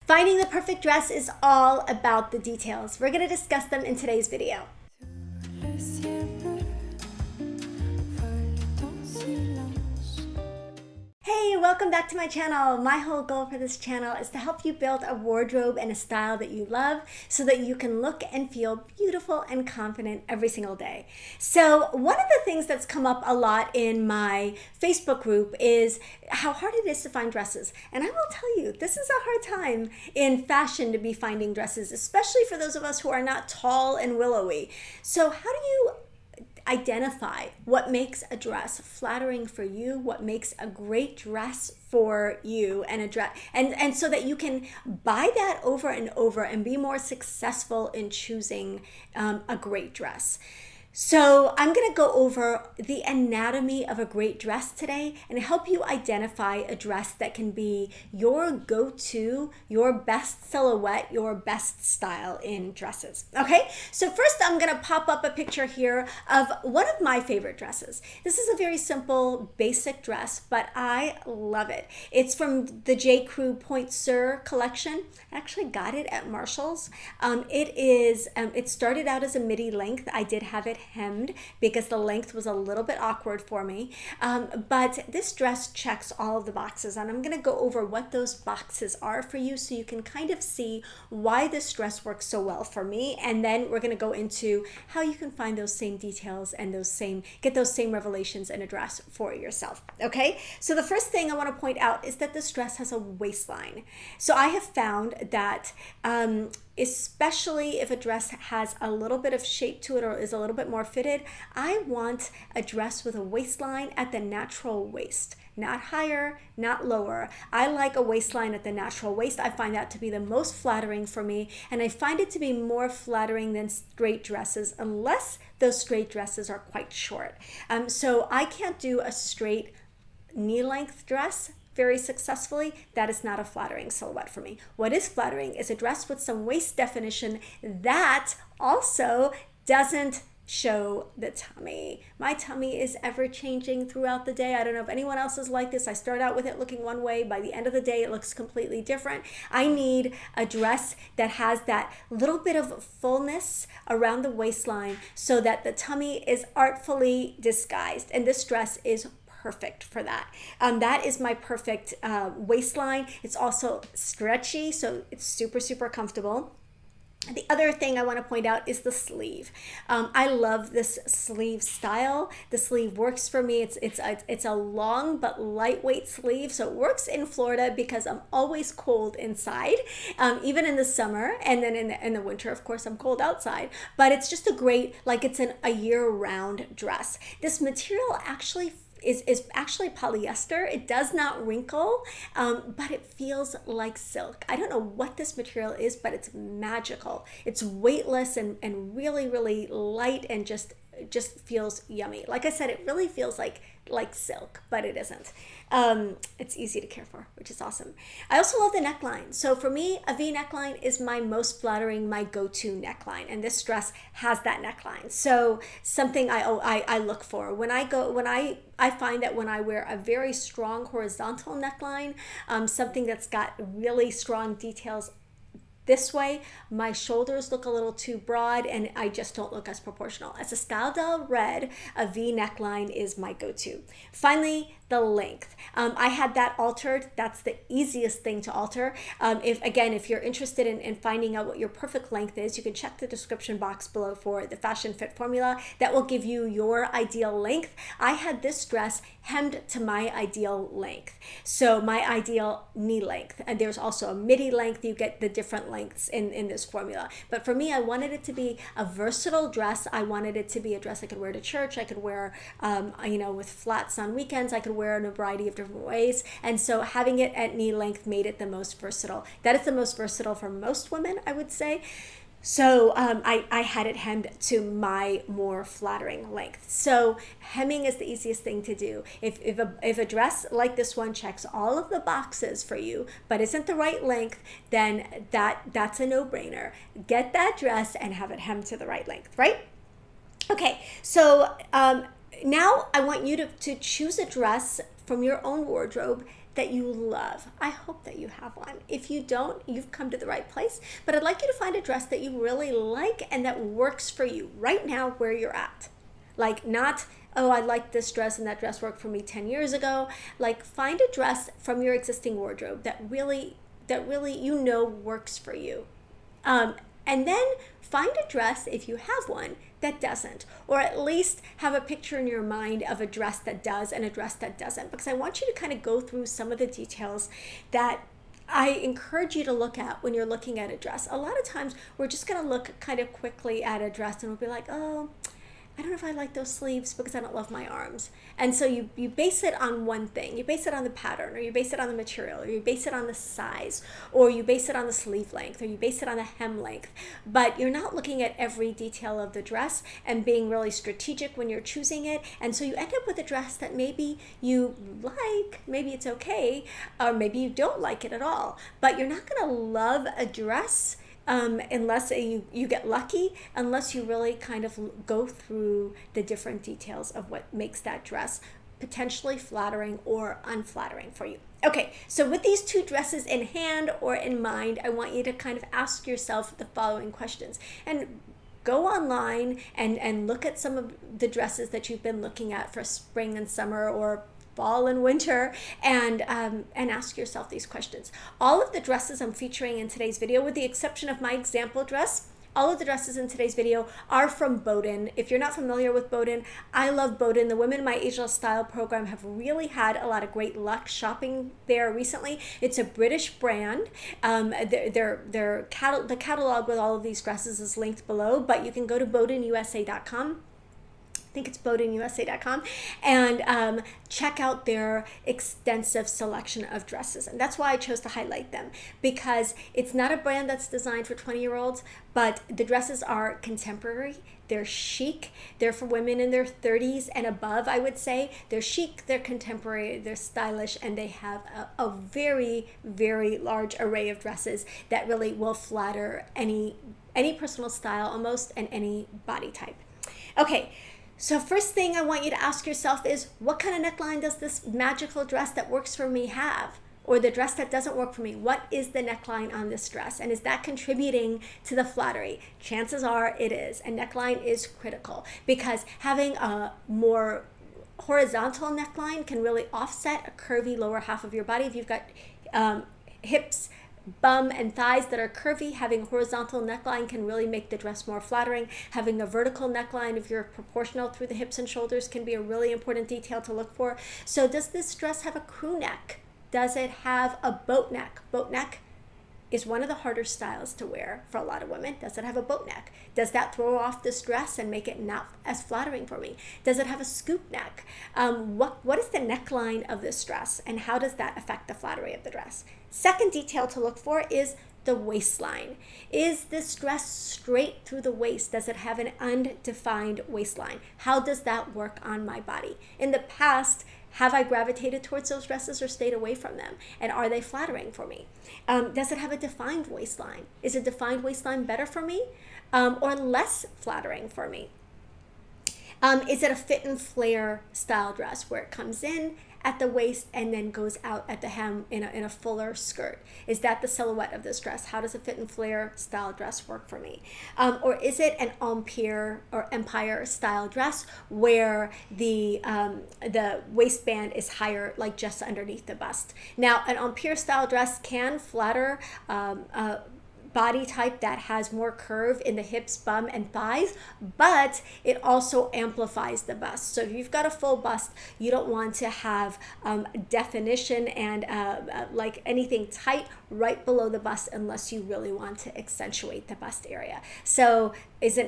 Finding the perfect dress is all about the details. We're going to discuss them in today's video. Hey, welcome back to my channel. My whole goal for this channel is to help you build a wardrobe and a style that you love so that you can look and feel beautiful and confident every single day. So one of the things that's come up a lot in my Facebook group is how hard it is to find dresses. And I will tell you, this is a hard time in fashion to be finding dresses, especially for those of us who are not tall and willowy. So how do you identify what makes a dress flattering for you, what makes a great dress for you, and a dress, and so that you can buy that over and over and be more successful in choosing a great dress. So I'm going to go over the anatomy of a great dress today and help you identify a dress that can be your go-to, your best silhouette, your best style in dresses. Okay, so first I'm going to pop up a picture here of one of my favorite dresses. This is a very simple, basic dress, but I love it. It's from the J. Crew Point Sur collection. I actually got it at Marshall's. It started out as a midi length. I did have it hemmed because the length was a little bit awkward for me. But this dress checks all of the boxes, and I'm going to go over what those boxes are for you so you can kind of see why this dress works so well for me. And then we're going to go into how you can find those same details and get those same revelations in a dress for yourself. Okay, so the first thing I want to point out is that this dress has a waistline. So I have found that especially if a dress has a little bit of shape to it or is a little bit more fitted, I want a dress with a waistline at the natural waist. Not higher, not lower. I like a waistline at the natural waist. I find that to be the most flattering for me, and I find it to be more flattering than straight dresses unless those straight dresses are quite short. So I can't do a straight knee-length dress very successfully. That is not a flattering silhouette for me. What is flattering is a dress with some waist definition that also doesn't show the tummy. My tummy is ever changing throughout the day. I don't know if anyone else is like this. I start out with it looking one way. By the end of the day, it looks completely different. I need a dress that has that little bit of fullness around the waistline so that the tummy is artfully disguised. And this dress is perfect for that. That is my perfect waistline. It's also stretchy, so it's super, super comfortable. The other thing I want to point out is the sleeve. I love this sleeve style. The sleeve works for me. It's a long but lightweight sleeve, so it works in Florida because I'm always cold inside, even in the summer, and then in the winter, of course, I'm cold outside. But it's just a great, like it's a year-round dress. This material actually is actually polyester. It does not wrinkle, but it feels like silk. I don't know what this material is, but it's magical. It's weightless and really, really light and just feels yummy. Like I said, it really feels like silk, but it isn't. It's easy to care for, which is awesome. I also love the neckline. So for me, a V neckline is my most flattering, my go-to neckline, and this dress has that neckline. So something I look for when I find that when I wear a very strong horizontal neckline, something that's got really strong details this way, my shoulders look a little too broad and I just don't look as proportional. As a style doll red, a V neckline is my go-to. Finally, the length. I had that altered. That's the easiest thing to alter. If you're interested in finding out what your perfect length is, you can check the description box below for the Fashion Fit formula. That will give you your ideal length. I had this dress hemmed to my ideal length. So my ideal knee length. And there's also a midi length. You get the different lengths in this formula. But for me, I wanted it to be a versatile dress. I wanted it to be a dress I could wear to church. I could wear, with flats on weekends. I could wear in a variety of different ways, and so having it at knee length made it the most versatile. That is the most versatile for most women, I would say. So I had it hemmed to my more flattering length. So hemming is the easiest thing to do. If a dress like this one checks all of the boxes for you, but isn't the right length, then that's a no-brainer. Get that dress and have it hemmed to the right length, right? Okay, so now I want you to choose a dress from your own wardrobe that you love. I hope that you have one. If you don't, you've come to the right place. But I'd like you to find a dress that you really like and that works for you right now where you're at. Like, not, oh, I like this dress and that dress worked for me 10 years ago. Like, find a dress from your existing wardrobe that really works for you. And then find a dress, if you have one, that doesn't, or at least have a picture in your mind of a dress that does and a dress that doesn't, because I want you to kind of go through some of the details that I encourage you to look at when you're looking at a dress. A lot of times we're just going to look kind of quickly at a dress and we'll be like, oh, I don't know if I like those sleeves because I don't love my arms. And so you base it on one thing. You base it on the pattern, or you base it on the material, or you base it on the size, or you base it on the sleeve length, or you base it on the hem length. But you're not looking at every detail of the dress and being really strategic when you're choosing it. And so you end up with a dress that maybe you like, maybe it's okay, or maybe you don't like it at all. But you're not going to love a dress unless you get lucky, unless you really kind of go through the different details of what makes that dress potentially flattering or unflattering for you. Okay, so with these two dresses in hand or in mind, I want you to kind of ask yourself the following questions. And go online and look at some of the dresses that you've been looking at for spring and summer or fall and winter, and ask yourself these questions. All of the dresses I'm featuring in today's video, with the exception of my example dress, all of the dresses in today's video are from Boden. If you're not familiar with Boden, I love Boden. The women in my Ageless Style program have really had a lot of great luck shopping there recently. It's a British brand. The catalog with all of these dresses is linked below, but you can go to bodenusa.com. I think it's bodenusa.com, and check out their extensive selection of dresses. And that's why I chose to highlight them, because it's not a brand that's designed for 20-year-olds, but the dresses are contemporary, they're chic, they're for women in their 30s and above, I would say. They're chic, they're contemporary, they're stylish, and they have a very, very large array of dresses that really will flatter any personal style almost, and any body type. Okay. So first thing I want you to ask yourself is, what kind of neckline does this magical dress that works for me have? Or the dress that doesn't work for me, what is the neckline on this dress? And is that contributing to the flattery? Chances are it is. And neckline is critical, because having a more horizontal neckline can really offset a curvy lower half of your body. If you've got hips, bum, and thighs that are curvy, having a horizontal neckline can really make the dress more flattering. Having a vertical neckline, if you're proportional through the hips and shoulders, can be a really important detail to look for. So does this dress have a crew neck? Does it have a boat neck? Boat neck is one of the harder styles to wear for a lot of women. Does it have a boat neck? Does that throw off this dress and make it not as flattering for me? Does it have a scoop neck? What is the neckline of this dress, and how does that affect the flattery of the dress? Second detail to look for is the waistline. Is this dress straight through the waist? Does it have an undefined waistline? How does that work on my body? In the past, have I gravitated towards those dresses or stayed away from them? And are they flattering for me? Does it have a defined waistline? Is a defined waistline better for me, or less flattering for me? Is it a fit and flare style dress where it comes in at the waist and then goes out at the hem in a fuller skirt? Is that the silhouette of this dress? How does a fit and flare style dress work for me? Or is it an empire or empire style dress where the waistband is higher, like just underneath the bust? Now, an empire style dress can flatter body type that has more curve in the hips, bum, and thighs, but it also amplifies the bust. So if you've got a full bust, you don't want to have definition and like anything tight right below the bust unless you really want to accentuate the bust area. So is an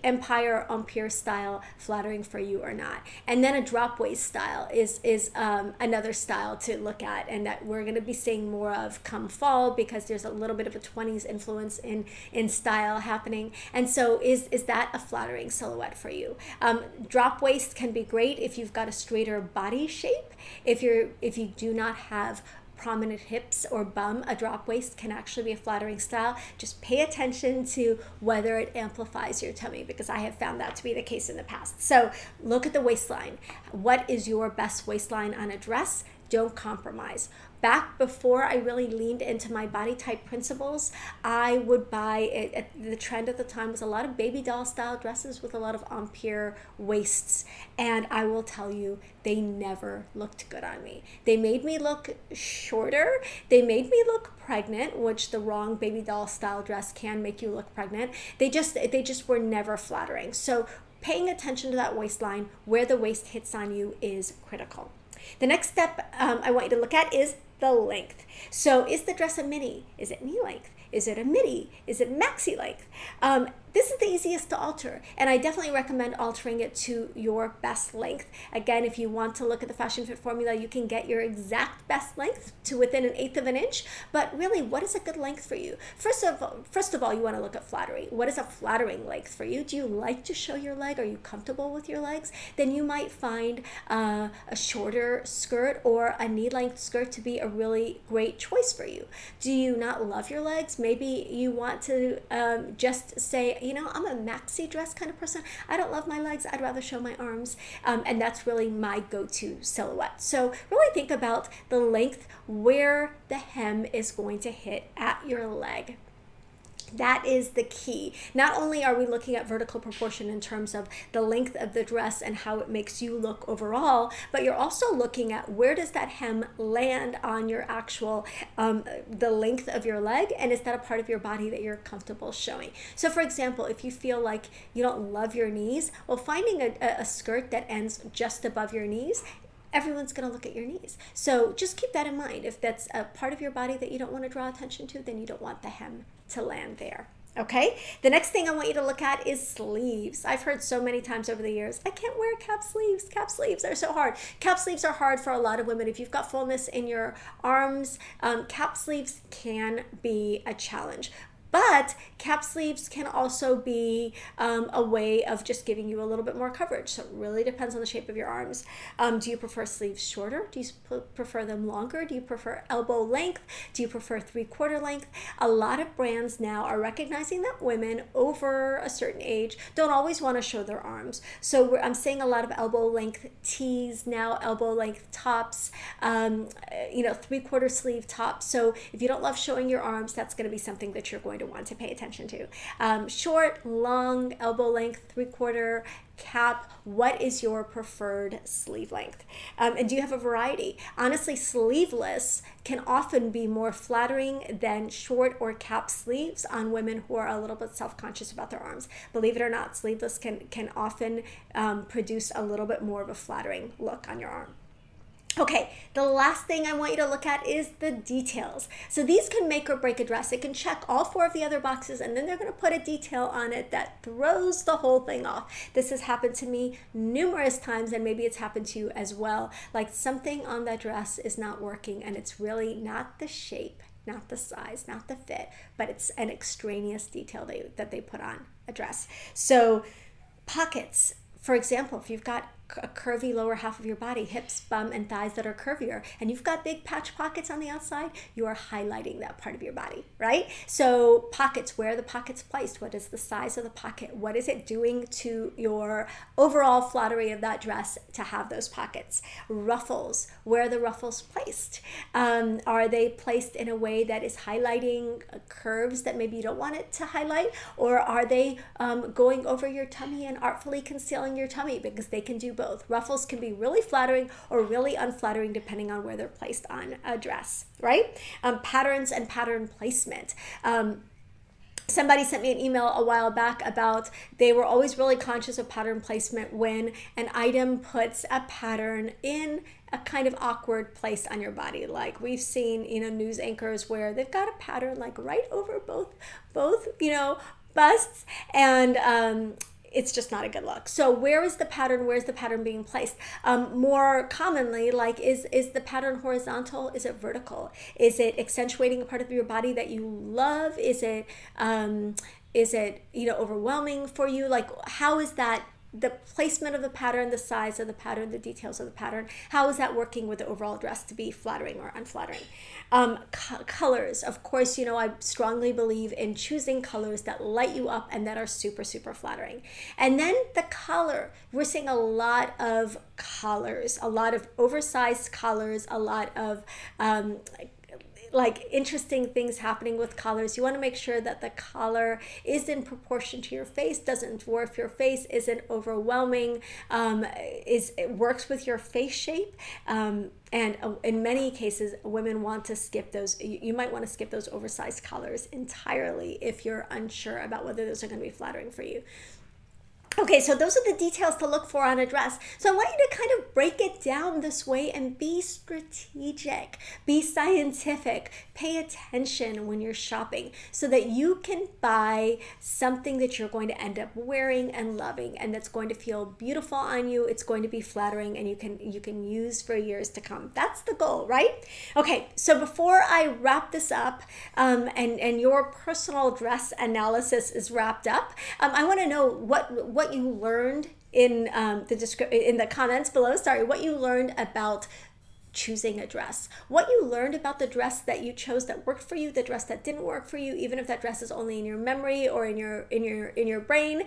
empire style flattering for you or not? And then a drop waist style is another style to look at, and that we're going to be seeing more of come fall, because there's a little bit of a 20s influence in style happening. And so is that a flattering silhouette for you? Drop waist can be great if you've got a straighter body shape. If you do not have prominent hips or bum, a drop waist can actually be a flattering style. Just pay attention to whether it amplifies your tummy, because I have found that to be the case in the past. So look at the waistline. What is your best waistline on a dress? don't compromise. Back before I really leaned into my body type principles, I would buy it. The trend at the time was a lot of baby doll style dresses with a lot of empire waists. And I will tell you, they never looked good on me. They made me look shorter. They made me look pregnant, which the wrong baby doll style dress can make you look pregnant. They just were never flattering. So paying attention to that waistline, where the waist hits on you, is critical. The next step I want you to look at is the length. So is the dress a mini? Is it knee length? Is it a midi? Is it maxi length? This is the easiest to alter, and I definitely recommend altering it to your best length. Again, if you want to look at the Fashion Fit formula, you can get your exact best length to within 1/8 of an inch, but really, what is a good length for you? First of all, you want to look at flattery. What is a flattering length for you? Do you like to show your leg? Are you comfortable with your legs? Then you might find a shorter skirt or a knee-length skirt to be a really great choice for you. Do you not love your legs? Maybe you want to just say, I'm a maxi dress kind of person. I don't love my legs. I'd rather show my arms. And that's really my go-to silhouette. So really think about the length where the hem is going to hit at your leg. That is the key. Not only are we looking at vertical proportion in terms of the length of the dress and how it makes you look overall, but you're also looking at where does that hem land on your actual, the length of your leg, and is that a part of your body that you're comfortable showing? So for example, if you feel like you don't love your knees, well, finding a skirt that ends just above your knees, everyone's going to look at your knees. So just keep that in mind. If that's a part of your body that you don't want to draw attention to, then you don't want the hem to land there. Okay, the next thing I want you to look at is sleeves. I've heard so many times over the years, I can't wear cap sleeves. Cap sleeves are so hard. Cap sleeves are hard for a lot of women. If you've got fullness in your arms, cap sleeves can be a challenge. But cap sleeves can also be a way of just giving you a little bit more coverage. So it really depends on the shape of your arms. Do you prefer sleeves shorter? Do you prefer them longer? Do you prefer elbow length? Do you prefer 3/4 length? A lot of brands now are recognizing that women over a certain age don't always want to show their arms. So I'm seeing a lot of elbow length tees now, elbow length tops, 3/4 sleeve tops. So if you don't love showing your arms, that's going to be something that you're going to want to pay attention to. Short, long, elbow length, 3/4, cap. What is your preferred sleeve length? And do you have a variety? Honestly, sleeveless can often be more flattering than short or cap sleeves on women who are a little bit self-conscious about their arms. Believe it or not, sleeveless can often produce a little bit more of a flattering look on your arm. Okay, the last thing I want you to look at is the details. So these can make or break a dress. It can check all 4 of the other boxes, and then they're going to put a detail on it that throws the whole thing off. This has happened to me numerous times, and maybe it's happened to you as well. Like something on that dress is not working, and it's really not the shape, not the size, not the fit, but it's an extraneous detail that they put on a dress. So pockets. For example, if you've got a curvy lower half of your body, hips, bum, and thighs that are curvier, and you've got big patch pockets on the outside, you are highlighting that part of your body, right? So pockets, where are the pockets placed? What is the size of the pocket? What is it doing to your overall flattery of that dress to have those pockets? Ruffles, where are the ruffles placed? Are they placed in a way that is highlighting curves that maybe you don't want it to highlight? Or are they going over your tummy and artfully concealing your tummy? Because they can do both. Ruffles can be really flattering or really unflattering depending on where they're placed on a dress, right? Patterns and pattern placement. Somebody sent me an email a while back about they were always really conscious of pattern placement when an item puts a pattern in a kind of awkward place on your body. Like we've seen, news anchors where they've got a pattern like right over both, busts, and it's just not a good look. So where is the pattern? Where's the pattern being placed? More commonly, like is the pattern horizontal? Is it vertical? Is it accentuating a part of your body that you love? Is it overwhelming for you? Like how is that the placement of the pattern, the size of the pattern, the details of the pattern, how is that working with the overall dress to be flattering or unflattering? Colors, of course, you know, I strongly believe in choosing colors that light you up and that are super, super flattering. And then the collar, we're seeing a lot of collars, a lot of oversized collars, a lot of like interesting things happening with collars. You want to make sure that the collar is in proportion to your face, doesn't dwarf your face, isn't overwhelming, it works with your face shape. And in many cases, women want to skip those. You might want to skip those oversized collars entirely if you're unsure about whether those are going to be flattering for you. Okay, so those are the details to look for on a dress. So I want you to kind of break it down this way and be strategic, be scientific, pay attention when you're shopping so that you can buy something that you're going to end up wearing and loving and that's going to feel beautiful on you, it's going to be flattering, and you can use for years to come. That's the goal, right? Okay, so before I wrap this up and your personal dress analysis is wrapped up, I want to know what you learned in the comments below. What you learned about choosing a dress, what you learned about the dress that you chose that worked for you, the dress that didn't work for you, even if that dress is only in your memory or in your brain.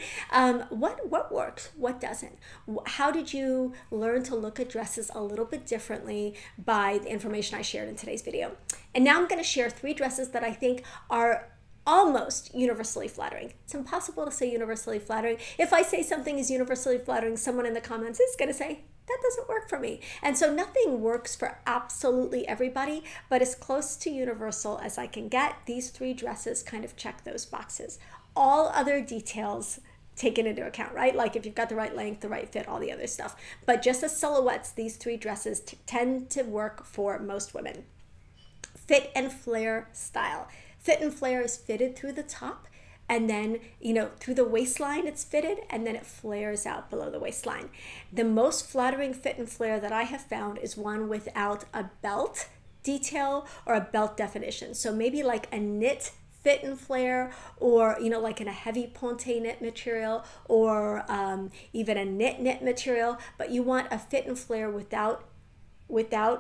What works, what doesn't? How did you learn to look at dresses a little bit differently by the information I shared in today's video? And now I'm going to share 3 dresses that I think are almost universally flattering. It's impossible to say universally flattering. If I say something is universally flattering, someone in the comments is going to say, that doesn't work for me. And so nothing works for absolutely everybody, but as close to universal as I can get, these 3 dresses kind of check those boxes. All other details taken into account, right? Like if you've got the right length, the right fit, all the other stuff. But just as silhouettes, these 3 dresses tend to work for most women. Fit and flare style. Fit and flare is fitted through the top, and then, you know, through the waistline it's fitted, and then it flares out below the waistline. The most flattering fit and flare that I have found is one without a belt detail or a belt definition. So maybe like a knit fit and flare, or, you know, like in a heavy ponte knit material, or even a knit material, but you want a fit and flare without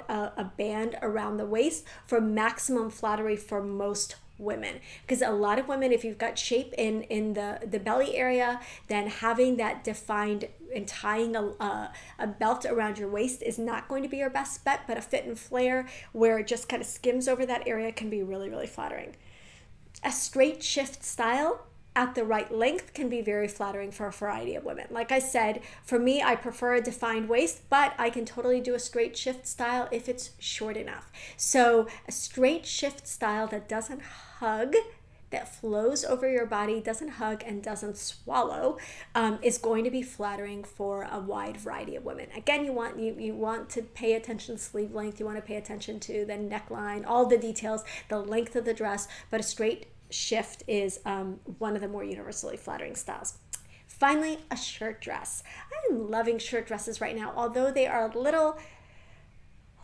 a band around the waist for maximum flattery for most women. Because a lot of women, if you've got shape in the belly area, then having that defined and tying a belt around your waist is not going to be your best bet, but a fit and flare where it just kind of skims over that area can be really, really flattering. A straight shift style at the right length can be very flattering for a variety of women. Like I said, for me, I prefer a defined waist, but I can totally do a straight shift style if it's short enough. So a straight shift style that doesn't hug, that flows over your body, doesn't hug and doesn't swallow, is going to be flattering for a wide variety of women. Again, you want to pay attention to sleeve length, you want to pay attention to the neckline, all the details, the length of the dress, but a straight shift is one of the more universally flattering styles. Finally, a shirt dress. I'm loving shirt dresses right now, although they are a little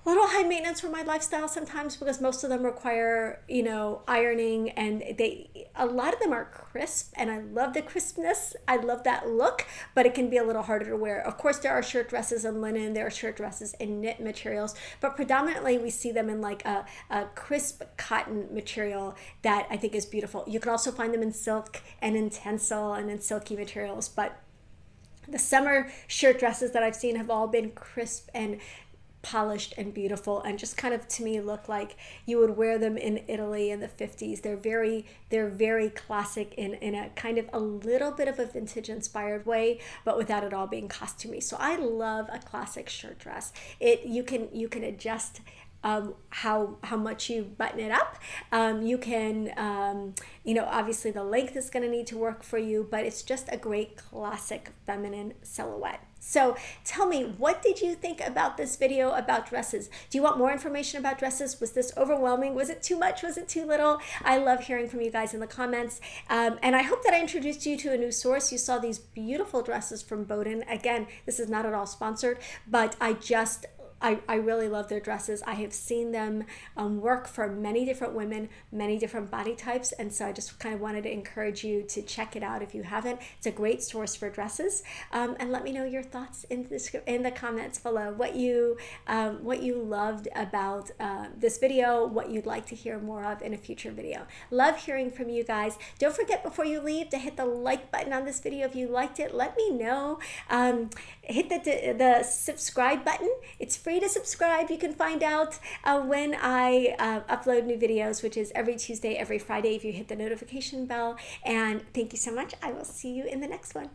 high maintenance for my lifestyle sometimes, because most of them require, you know, ironing, and a lot of them are crisp, and I love the crispness. I love that look, but it can be a little harder to wear. Of course, there are shirt dresses in linen, there are shirt dresses in knit materials, but predominantly we see them in like a crisp cotton material that I think is beautiful. You can also find them in silk and in tencel and in silky materials, but the summer shirt dresses that I've seen have all been crisp and polished and beautiful, and just kind of, to me, look like you would wear them in Italy in the 50s. They're very classic in a kind of a little bit of a vintage inspired way, but without it all being costumey. So I love a classic shirt dress. You can adjust how much you button it up. You can, you know, obviously the length is going to need to work for you, but it's just a great classic feminine silhouette. So tell me, what did you think about this video about dresses? Do you want more information about dresses? Was this overwhelming? Was it too much? Was it too little? I love hearing from you guys in the comments. And I hope that I introduced you to a new source. You saw these beautiful dresses from Bowden. Again, this is not at all sponsored, but I just I really love their dresses. I have seen them work for many different women, many different body types, and so I just kind of wanted to encourage you to check it out if you haven't. It's a great source for dresses, and let me know your thoughts in the comments below. What you loved about this video, what you'd like to hear more of in a future video. Love hearing from you guys. Don't forget before you leave to hit the like button on this video if you liked it. Let me know. Hit the subscribe button. It's free to subscribe. You can find out when I upload new videos, which is every Tuesday, every Friday if you hit the notification bell. And thank you so much. I will see you in the next one.